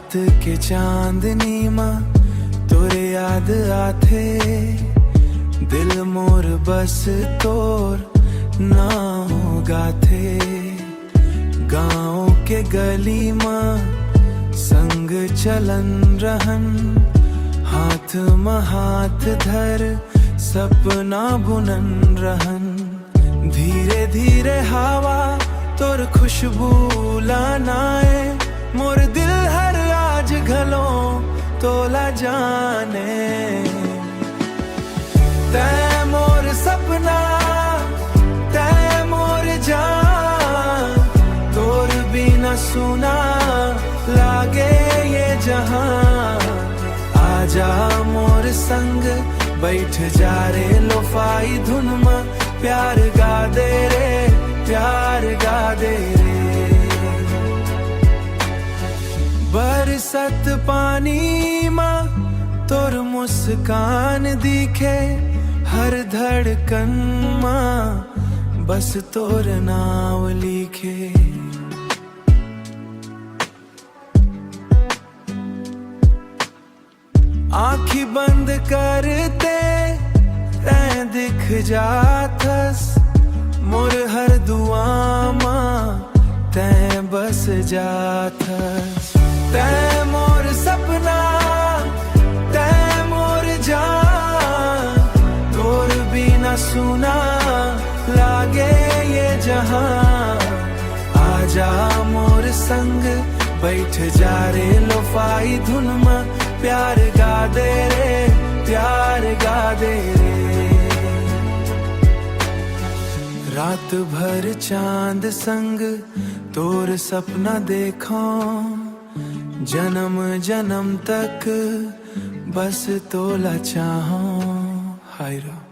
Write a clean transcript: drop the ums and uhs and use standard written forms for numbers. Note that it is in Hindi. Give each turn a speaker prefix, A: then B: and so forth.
A: रात के चांदनी मां तोरे याद आथे, दिल मोर बस तोर ना होगा थे। गाँव के गली मां संग चलन रहन, हाथ में हाथ धर सपना बुनन रहन। धीरे धीरे हवा तोर खुशबू लानाए, मोर दिल हर आज घलो तोला जाने। तै मोर सपना तै मोर जान, तोर बिना सुना लागे ये जहां। आजा मोर संग बैठ जा रे लोफाई धुन में, प्यार गा दे रे प्यार गा दे रे। बरसत पानी मां तोर मुस्कान दिखे, हर धड़कन मां बस तोर नाव लिखे। आँखी बंद करते तैं दिख जाथस, मोर हर दुआ मां तैं बस जाथस। तैं मोर सपना तैं मोर जान, तोर बिना सुना लागे ये जहां। आजा मोर संग बैठ जा रे लोफाई धुन में, प्यार गा दे रे प्यार गा दे रे। रात भर चांद संग तोर सपना देखो, जन्म जन्म तक बस तोला चाहो। हायरा।